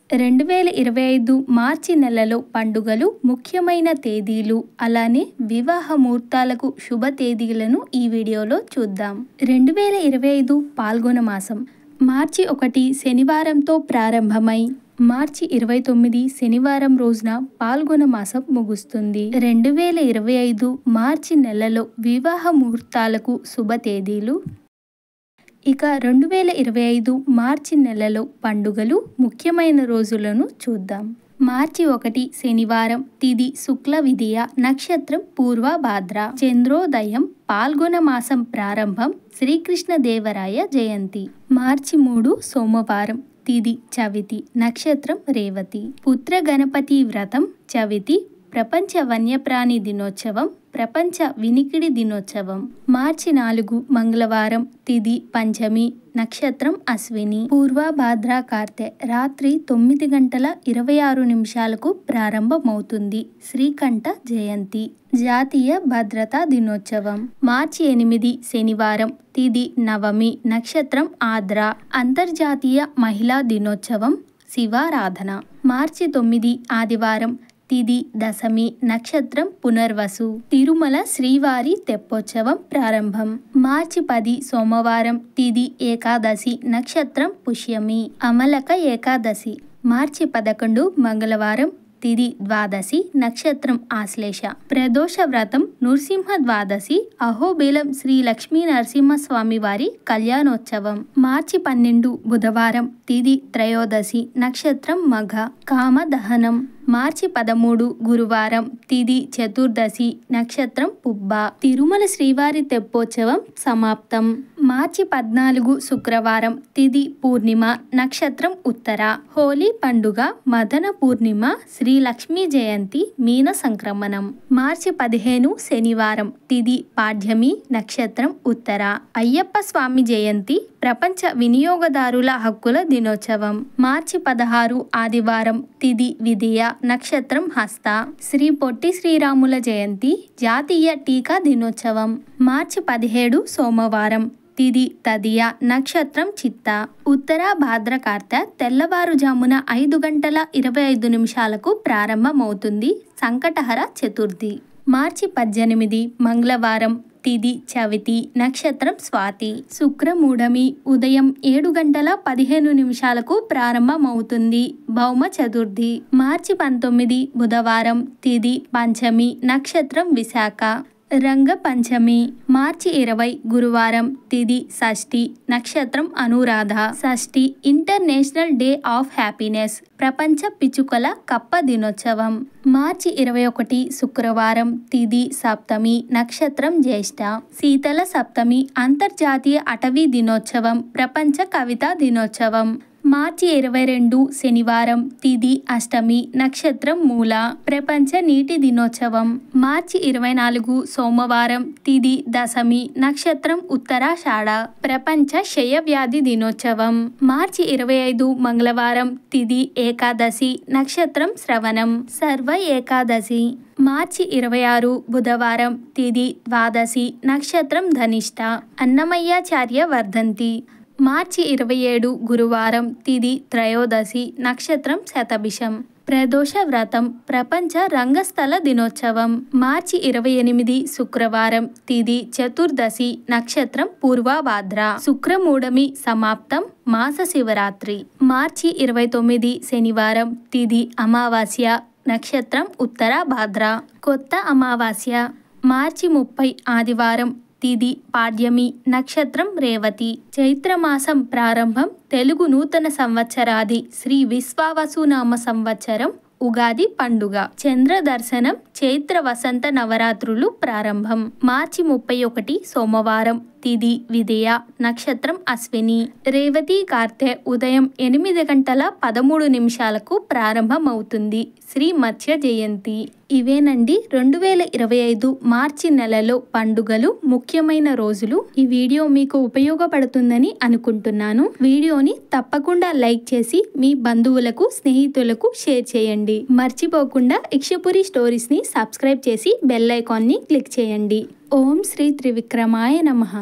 2025 మార్చి నెలలో పండుగలు, ముఖ్యమైన తేదీలు, అలానే వివాహ ముహూర్తాలకు శుభ తేదీలను ఈ వీడియోలో చూద్దాం. 2025 పాల్గొన మాసం మార్చి 1 శనివారంతో ప్రారంభమై మార్చి 29 శనివారం రోజున పాల్గొన మాసం ముగుస్తుంది. 2025 మార్చి నెలలో వివాహ ముహూర్తాలకు శుభ తేదీలు. ఇక 2025 మార్చి నెలలో పండుగలు, ముఖ్యమైన రోజులను చూద్దాం. మార్చి 1 శనివారం, తిథి శుక్ల విదియ, నక్షత్రం పూర్వభాద్ర, చంద్రోదయం, పాల్గొన మాసం ప్రారంభం, శ్రీకృష్ణదేవరాయ జయంతి. మార్చి 3 సోమవారం, తిథి చవితి, నక్షత్రం రేవతి, పుత్ర గణపతి వ్రతం చవితి, ప్రపంచ వన్యప్రాణి దినోత్సవం, ప్రపంచ వినికిడి దినోత్సవం. మార్చి 4 మంగళవారం, తిథి పంచమి, నక్షత్రం అశ్విని, పూర్వభాద్ర కార్తె, రాత్రి 9 గంటల 26 నిమిషాలకు ప్రారంభమవుతుంది. శ్రీకంఠ జయంతి, జాతీయ భద్రతా దినోత్సవం. మార్చి 8 శనివారం, తిథి నవమి, నక్షత్రం ఆద్ర, అంతర్జాతీయ మహిళా దినోత్సవం, శివారాధన. మార్చి 9 ఆదివారం, తిథి దశమి, నక్షత్రం పునర్వసు, తిరుమల శ్రీవారి తెప్పోత్సవం ప్రారంభం. మార్చి 10 సోమవారం, తిథి ఏకాదశి, నక్షత్రం పుష్యమి, అమలక ఏకాదశి. మార్చి 11 మంగళవారం, తిథి ద్వాదశి, నక్షత్రం ఆశ్లేష, ప్రదోష వ్రతం నృసింహ ద్వాదశి, అహోబిలం శ్రీ లక్ష్మీ నరసింహస్వామి వారి కళ్యాణోత్సవం. మార్చి 12 బుధవారం, తిథి త్రయోదశి, నక్షత్రం మఘ, కామదహనం. మార్చి 13 గురువారం, తిథి చతుర్దశి, నక్షత్రం పుబ్బ, తిరుమల శ్రీవారి తెప్పోత్సవం సమాప్తం. మార్చి 14 శుక్రవారం, తిథి పూర్ణిమ, నక్షత్రం ఉత్తర, హోలీ పండుగ, మదన పూర్ణిమ, శ్రీ లక్ష్మీ జయంతి, మీన సంక్రమణం. మార్చి 15 శనివారం, తిథి పాడ్యమి, నక్షత్రం ఉత్తర, అయ్యప్ప స్వామి జయంతి, ప్రపంచ వినియోగదారుల హక్కుల దినోత్సవం. మార్చి 16 ఆదివారం, తిథి విదియ, నక్షత్రం హస్త, శ్రీ పొట్టి శ్రీరాముల జయంతి, జాతీయ టీకా దినోత్సవం. మార్చి 17 సోమవారం, తిథి తదియ, నక్షత్రం చిత్త, ఉత్తర భాద్ర కార్తె, తెల్లవారుజామున 5 గంటల 25 నిమిషాలకు ప్రారంభమవుతుంది. సంకటహర చతుర్థి. మార్చి 18 మంగళవారం, తిథి చవితి, నక్షత్రం స్వాతి, శుక్రమూఢమి, ఉదయం 7 గంటల 15 నిమిషాలకు ప్రారంభమవుతుంది. భౌమ చతుర్థి. మార్చి 19 బుధవారం, తిథి పంచమి, నక్షత్రం విశాఖ, రంగ పంచమి. మార్చి 20 గురువారం, తిథి షష్ఠి, నక్షత్రం అనురాధ, షష్ఠి, ఇంటర్నేషనల్ డే ఆఫ్ హ్యాపీనెస్, ప్రపంచ పిచ్చుకల కప్ప దినోత్సవం. మార్చి 21 శుక్రవారం, తిథి సప్తమి, నక్షత్రం జ్యేష్ఠ, శీతల సప్తమి, అంతర్జాతీయ అటవీ దినోత్సవం, ప్రపంచ కవితా దినోత్సవం. మార్చి 22 శనివారం, తిథి అష్టమి, నక్షత్రం మూల, ప్రపంచ నీటి దినోత్సవం. మార్చి 24 సోమవారం, తిథి దశమి, నక్షత్రం ఉత్తరాషాఢ, ప్రపంచ క్షయవ్యాధి దినోత్సవం. మార్చి 25 మంగళవారం, తిథి ఏకాదశి, నక్షత్రం శ్రవణం, సర్వ ఏకాదశి. మార్చి 26 బుధవారం, తిథి ద్వాదశి, నక్షత్రం ధనిష్ట, అన్నమయ్యాచార్య వర్ధంతి. మార్చి 27 గురువారం, తిథి త్రయోదశి, నక్షత్రం శతభిషం, ప్రదోష వ్రతం, ప్రపంచ రంగస్థల దినోత్సవం. మార్చి 28 శుక్రవారం, తిథి చతుర్దశి, నక్షత్రం పూర్వభాద్ర, శుక్రమూఢమి సమాప్తం, మాస శివరాత్రి. మార్చి 29 శనివారం, తిథి అమావాస్య, నక్షత్రం ఉత్తర భాద్ర, కొత్త అమావాస్య. మార్చి 30 ఆదివారం, తిథి పాడ్యమి, నక్షత్రం రేవతి, చైత్రమాసం ప్రారంభం, తెలుగు నూతన సంవత్సరాది, శ్రీ విశ్వావసునామ సంవత్సరం, ఉగాది పండుగ, చంద్ర దర్శనం, చైత్ర వసంత నవరాత్రులు ప్రారంభం. మార్చి 31 సోమవారం, తిథి విదియ, నక్షత్రం అశ్విని, రేవతి కార్తె, ఉదయం 8 గంటల 13 నిమిషాలకు ప్రారంభమవుతుంది. శ్రీ మత్స్య జయంతి. ఇవేనండి 2025 మార్చి నెలలో పండుగలు, ముఖ్యమైన రోజులు. ఈ వీడియో మీకు ఉపయోగపడుతుందని అనుకుంటున్నాను. వీడియోని తప్పకుండా లైక్ చేసి మీ బంధువులకు, స్నేహితులకు షేర్ చేయండి. మర్చిపోకుండా ఇక్షపురి స్టోరీస్ని సబ్స్క్రైబ్ చేసి బెల్ ఐకాన్ని క్లిక్ చేయండి. ఓం శ్రీ త్రివిక్రమాయ నమః.